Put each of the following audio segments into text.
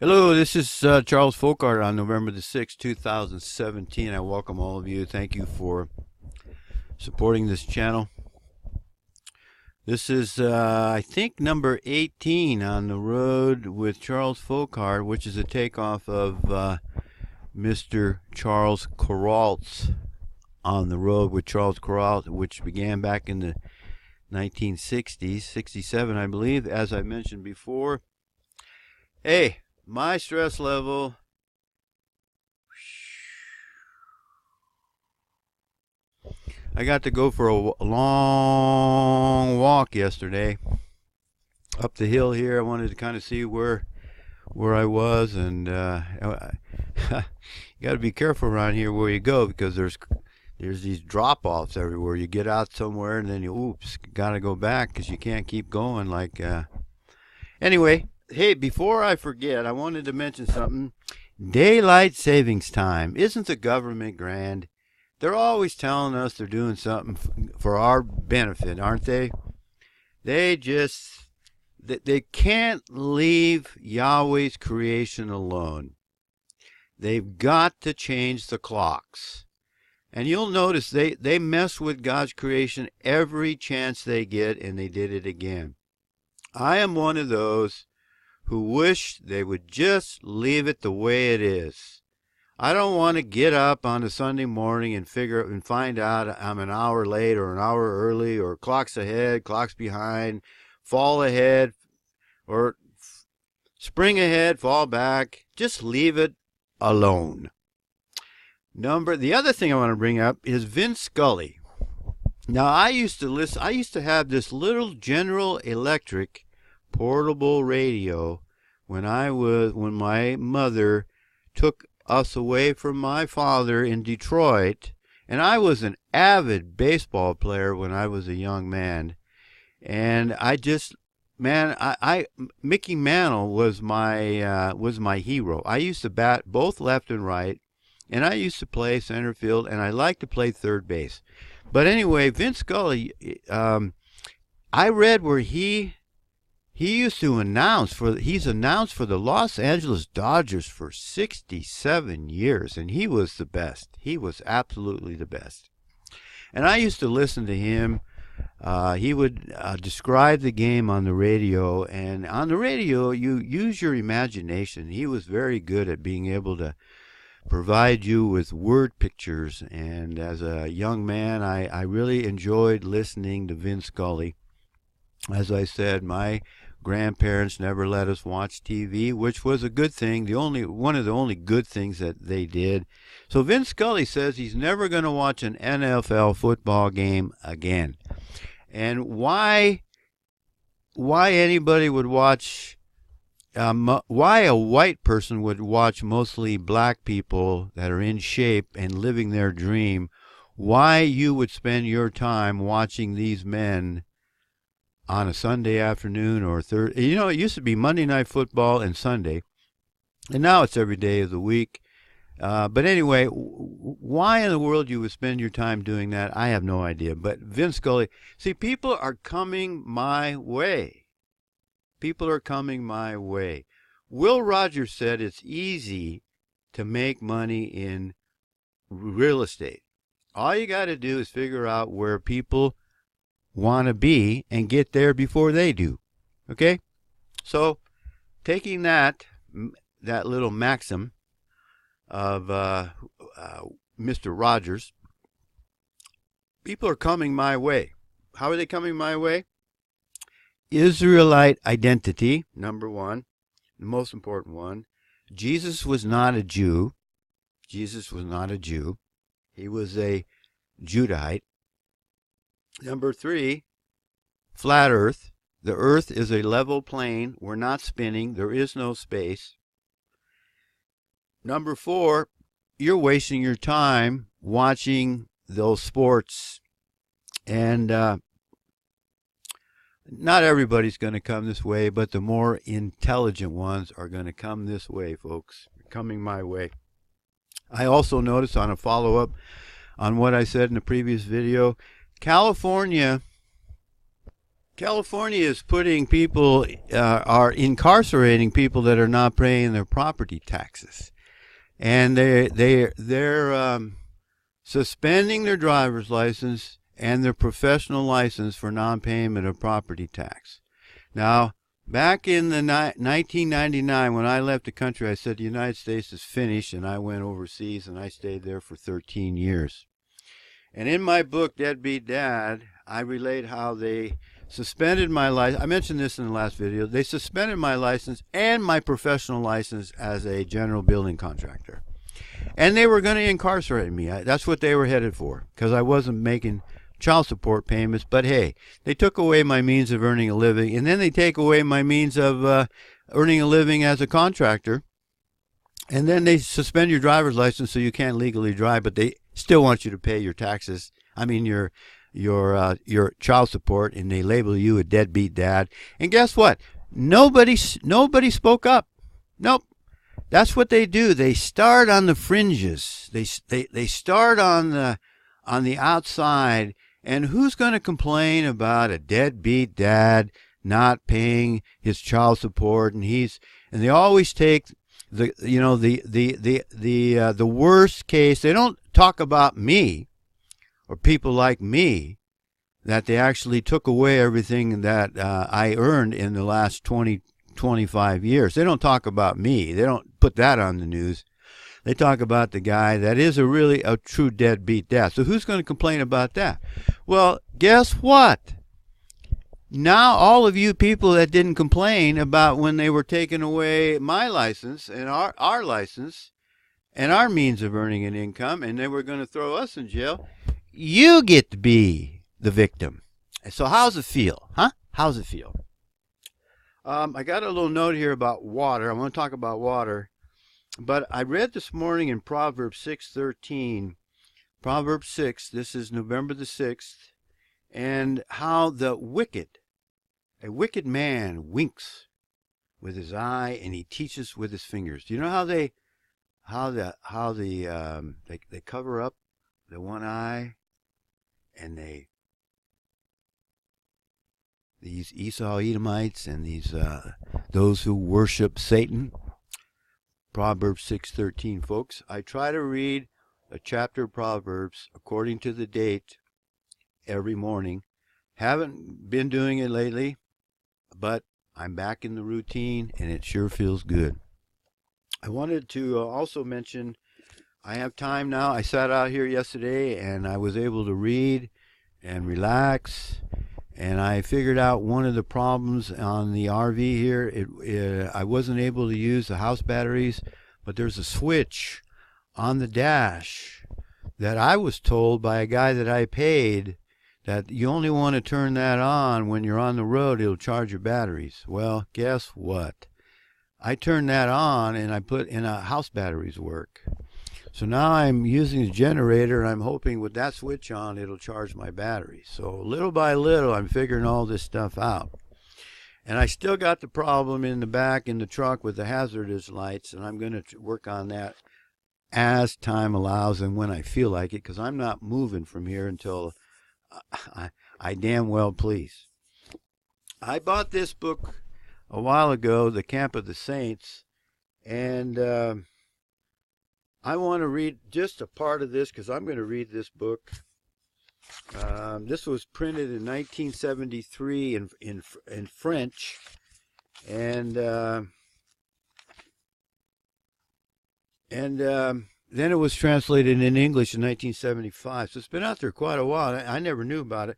Hello, this is Charles Fockaert on November the 6th, 2017. I welcome all of you. Thank you for supporting this channel. This is, I think, number 18 on the road with Charles Fockaert, which is a takeoff of Mr. Charles Kuraltz on the road with Charles Kuraltz, which began back in the 1960s, 67, I believe, as I mentioned before. Hey, my stress level I got to go for a long walk yesterday up the hill here. I wanted to kind of see where I was, and you got to be careful around here where you go, because there's these drop-offs everywhere. You get out somewhere and then you got to go back because you can't keep going. Anyway, hey, before I forget, I wanted to mention something. Daylight savings time. Isn't the government grand? They're always telling us they're doing something for our benefit, aren't they? They can't leave Yahweh's creation alone. They've got to change the clocks. And you'll notice they mess with God's creation every chance they get, and they did it again. I am one of those who wish they would just leave it the way it is. I don't want to get up on a Sunday morning and find out I'm an hour late or an hour early, or clocks ahead, clocks behind, fall ahead, or spring ahead, fall back. Just leave it alone. The other thing I want to bring up is Vince Scully. Now, I used to have this little General Electric portable radio when my mother took us away from my father in Detroit, and I was an avid baseball player when I was a young man, and Mickey Mantle was my hero. I used to bat both left and right, and I used to play center field, and I liked to play third base. But anyway, Vince Scully, I read where he used to he's announced for the Los Angeles Dodgers for 67 years, and he was the best. He was absolutely the best. And I used to listen to him. He would describe the game on the radio, and on the radio, you use your imagination. He was very good at being able to provide you with word pictures, and as a young man, I really enjoyed listening to Vince Scully. As I said, my grandparents never let us watch TV, which was a good thing. One of the only good things that they did. So Vince Scully says he's never going to watch an NFL football game again. And why anybody would watch, why a white person would watch mostly black people that are in shape and living their dream, why you would spend your time watching these men on a Sunday afternoon or Thursday. You know, it used to be Monday Night Football and Sunday, and now it's every day of the week. But anyway, why in the world you would spend your time doing that, I have no idea. But Vince Scully, see, people are coming my way. People are coming my way. Will Rogers said it's easy to make money in real estate. All you got to do is figure out where people want to be and get there before they do. Okay? So, taking that little maxim of Mr. Rogers, people are coming my way. How are they coming my way? Israelite identity, number one, the most important one. Jesus was not a Jew. Jesus was not a Jew. He was a Judahite. Number three, flat earth. The earth is a level plane. We're not spinning. There is no space. Number four, you're wasting your time watching those sports. And not everybody's going to come this way, but the more intelligent ones are going to come this way, folks. Coming my way. I also noticed, on a follow-up on what I said in the previous video, California California is putting people, are incarcerating people that are not paying their property taxes, and they're suspending their driver's license and their professional license for non-payment of property tax. Now, back in the 1999, when I left the country, I said the United States is finished, and I went overseas, and I stayed there for 13 years. And in my book, Deadbeat Dad, I relate how they suspended my license. I mentioned this in the last video. They suspended my license and my professional license as a general building contractor. And they were going to incarcerate me. That's what they were headed for, because I wasn't making child support payments. But hey, they took away my means of earning a living, and then they take away my means of earning a living as a contractor. And then they suspend your driver's license so you can't legally drive, but they still want you to pay your taxes. I mean, your child support, and they label you a deadbeat dad. And guess what? Nobody spoke up. Nope. That's what they do. They start on the fringes. They start on the outside. And who's going to complain about a deadbeat dad not paying his child support? And they always take the worst case. They don't talk about me or people like me, that they actually took away everything that I earned in the last 25 years. They don't talk about me. They don't put that on the news. They talk about the guy that is a true deadbeat dad. So who's going to complain about that? Well, guess what? Now all of you people that didn't complain about when they were taking away my license and our license and our means of earning an income, and they were going to throw us in jail, you get to be the victim. So how's it feel? Huh? How's it feel? I got a little note here about water. I want to talk about water. But I read this morning in Proverbs 6:13, Proverbs 6, this is November the 6th, and how a wicked man winks with his eye and he teaches with his fingers. Do you know how they cover up the one eye, and these Esau Edomites and those who worship Satan? Proverbs 6:13, folks. I try to read a chapter of Proverbs according to the date every morning. Haven't been doing it lately, but I'm back in the routine, and it sure feels good. I wanted to also mention, I have time now. I sat out here yesterday, and I was able to read and relax. And I figured out one of the problems on the RV here. I wasn't able to use the house batteries, but there's a switch on the dash that I was told by a guy that I paid that you only want to turn that on when you're on the road. It'll charge your batteries. Well, guess what? I turned that on, and I put in a house batteries work. So now I'm using the generator, and I'm hoping with that switch on, it'll charge my batteries. So little by little, I'm figuring all this stuff out. And I still got the problem in the back in the truck with the hazardous lights, and I'm going to work on that as time allows and when I feel like it, because I'm not moving from here until I damn well please. I bought this book a while ago, The Camp of the Saints, and I want to read just a part of this because I'm going to read this book. This was printed in 1973 in French, and then it was translated in English in 1975. So it's been out there quite a while. I never knew about it.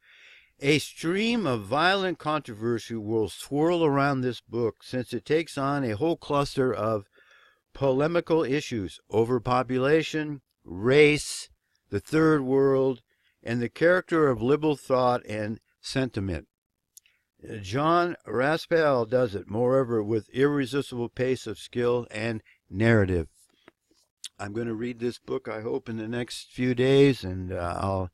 A stream of violent controversy will swirl around this book since it takes on a whole cluster of polemical issues: overpopulation, race, the third world, and the character of liberal thought and sentiment. Jean Raspail does it, moreover, with irresistible pace of skill and narrative. I'm going to read this book, I hope, in the next few days, and I'll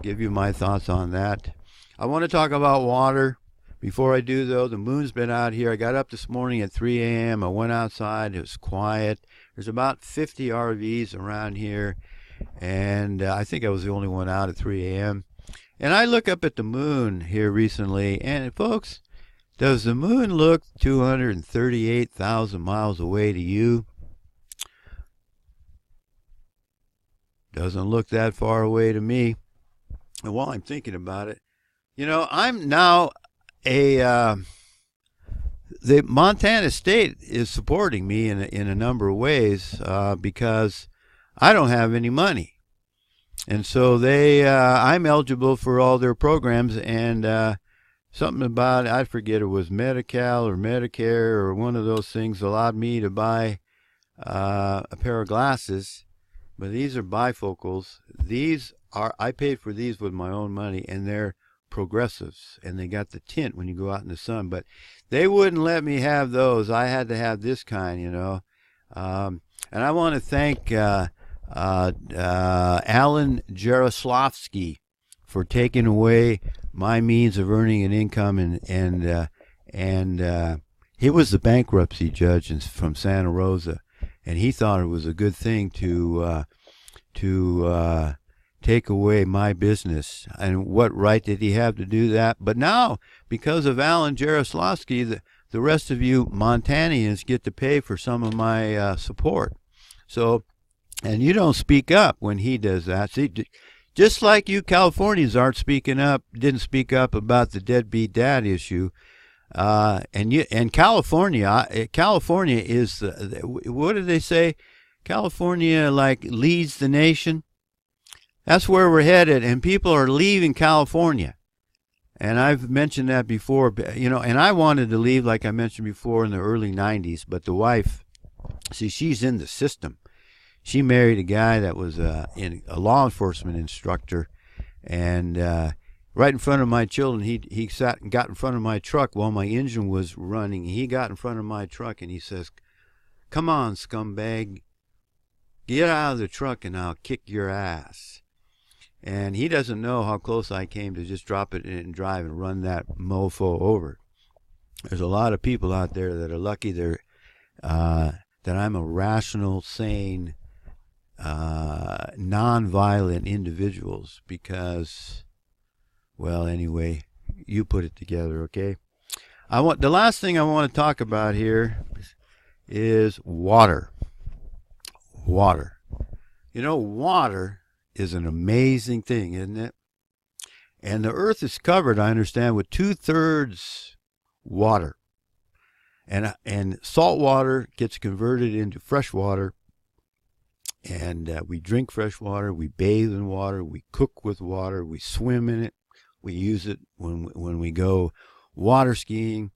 give you my thoughts on that. I want to talk about water. Before I do, though, the moon's been out here. I got up this morning at 3 a.m. I went outside. It was quiet. There's about 50 RVs around here, and I think I was the only one out at 3 a.m. And I look up at the moon here recently, and folks, does the moon look 238,000 miles away to you? Doesn't look that far away to me. And while I'm thinking about it, I'm now the Montana State is supporting me in a number of ways because I don't have any money. And so I'm eligible for all their programs, and something about, I forget, it was Medi-Cal or Medicare or one of those things allowed me to buy a pair of glasses. But these are bifocals. I paid for these with my own money, and they're progressives, and they got the tint when you go out in the sun. But they wouldn't let me have those. I had to have this kind, And I want to thank Alan Jaroslavsky for taking away my means of earning an income, and he was the bankruptcy judge from Santa Rosa, and he thought it was a good thing to take away my business. And what right did he have to do that? But now, because of Alan Jaroslavsky, the rest of you Montanians get to pay for some of my support. So, and you don't speak up when he does that. See, just like you Californians didn't speak up about the deadbeat dad issue. And California is what did they say? California leads the nation. That's where we're headed, and people are leaving California. And I've mentioned that before, and I wanted to leave, like I mentioned before, in the early 90s, but the wife, see, she's in the system. She married a guy that was a law enforcement instructor, and right in front of my children, he sat and got in front of my truck while my engine was running. He got in front of my truck, and he says, "Come on, scumbag, get out of the truck and I'll kick your ass." And he doesn't know how close I came to just drop it and drive and run that mofo over. There's a lot of people out there that are lucky that I'm a rational, sane, non-violent individuals because, well, anyway, you put it together, okay? The last thing I want to talk about here is water. Water. Water is an amazing thing, isn't it? And the earth is covered, I understand, with 2/3 water. And salt water gets converted into fresh water. And we drink fresh water, we bathe in water, we cook with water, we swim in it, we use it when we go water skiing.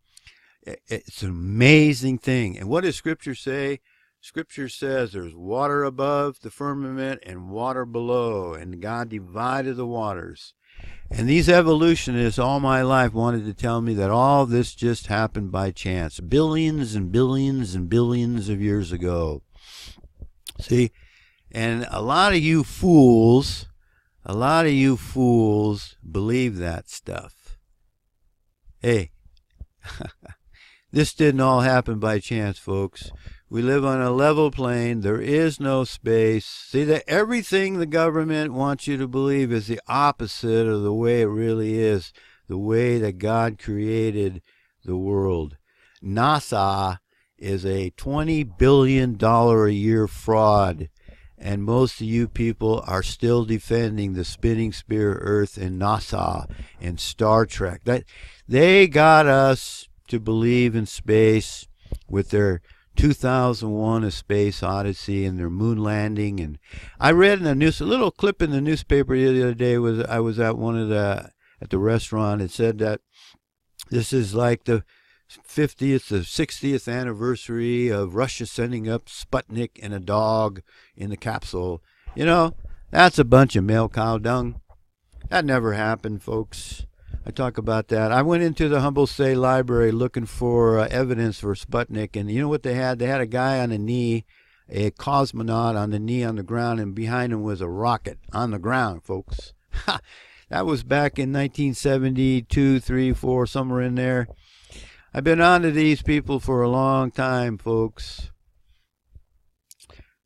It's an amazing thing. And what does Scripture say? Scripture says there's water above the firmament and water below, and God divided the waters. And these evolutionists all my life wanted to tell me that all this just happened by chance, billions and billions and billions of years ago. See, and a lot of you fools believe that stuff. Hey, this didn't all happen by chance, folks. We live on a level plane. There is no space. See, that everything the government wants you to believe is the opposite of the way it really is, the way that God created the world. NASA is a $20 billion a year fraud, and most of you people are still defending the spinning spear Earth and NASA and Star Trek. They got us to believe in space with their 2001: A Space Odyssey and their moon landing. And I read in a little clip in the newspaper the other day. I was at at the restaurant. It said that this is like the 50th or 60th anniversary of Russia sending up Sputnik and a dog in the capsule. That's a bunch of male cow dung. That never happened, folks. I talk about that. I went into the Humboldt State Library looking for evidence for Sputnik, and you know what they had? They had a guy on a knee, a cosmonaut on the knee on the ground, and behind him was a rocket on the ground, folks. That was back in 1972, 3, 4, somewhere in there. I've been on to these people for a long time, folks.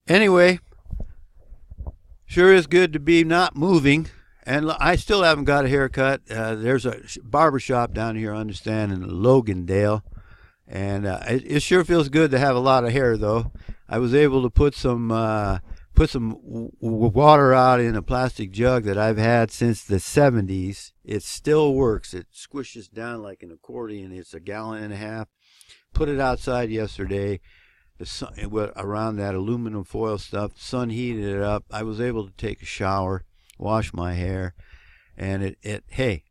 Anyway, sure is good to be not moving And I still haven't got a haircut. There's a barber shop down here, I understand, in Logandale. And it sure feels good to have a lot of hair, though. I was able to put some water out in a plastic jug that I've had since the 70s. It still works. It squishes down like an accordion. It's a gallon and a half. Put it outside yesterday. The sun, around that aluminum foil stuff. The sun heated it up. I was able to take a shower, wash my hair, and hey,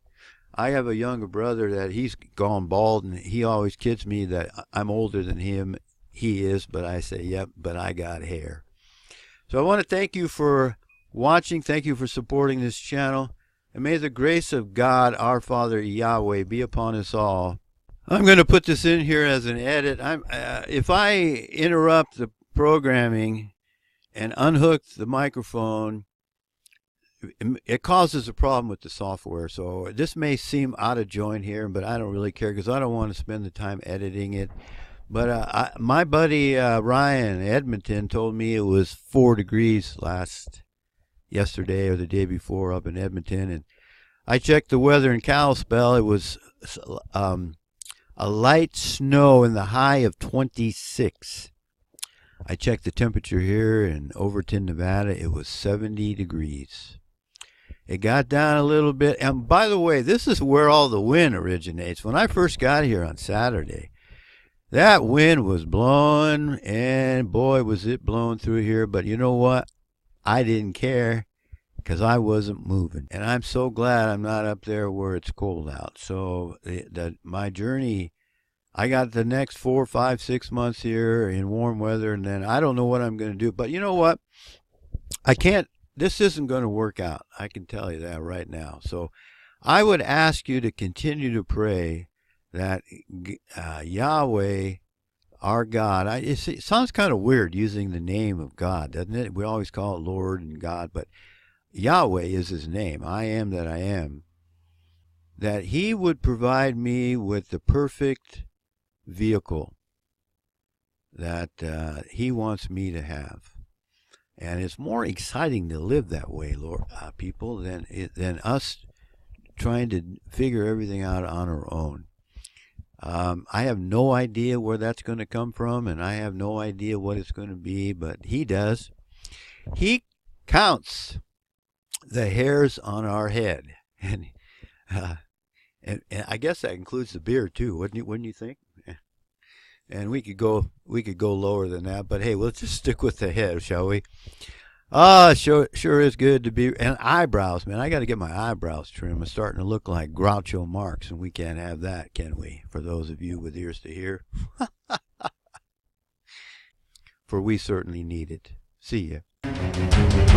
I have a younger brother that he's gone bald, and he always kids me that I'm older than him. He is, but I say, yep, but I got hair. So I want to thank you for watching. Thank you for supporting this channel. And may the grace of God, our Father Yahweh, be upon us all. I'm going to put this in here as an edit. If I interrupt the programming and unhook the microphone, it causes a problem with the software. So this may seem out of joint here, but I don't really care because I don't want to spend the time editing it. But my buddy Ryan Edmonton told me it was 4 degrees yesterday or the day before up in Edmonton, and I checked the weather in Kalispell. It was a light snow in the high of 26. I checked the temperature here in Overton, Nevada. It was 70 degrees. It got down a little bit. And by the way, this is where all the wind originates. When I first got here on Saturday, that wind was blowing, and boy, was it blowing through here. But you know what? I didn't care because I wasn't moving. And I'm so glad I'm not up there where it's cold out. So my journey, I got the next 4, 5, 6 months here in warm weather, and then I don't know what I'm going to do. But you know what? This isn't going to work out. I can tell you that right now. So I would ask you to continue to pray that Yahweh, our God, it sounds kind of weird using the name of God, doesn't it? We always call it Lord and God, but Yahweh is his name. I am that I am. That he would provide me with the perfect vehicle that he wants me to have. And it's more exciting to live that way, Lord, people, than us trying to figure everything out on our own. I have no idea where that's going to come from, and I have no idea what it's going to be, but he does. He counts the hairs on our head, and I guess that includes the beard too, wouldn't you think? And we could go lower than that, but hey, let's just stick with the head, shall we? Sure is good to be. And eyebrows, man, I got to get my eyebrows trimmed. I'm starting to look like Groucho Marx, and we can't have that, can we? For those of you with ears to hear, for we certainly need it. See ya.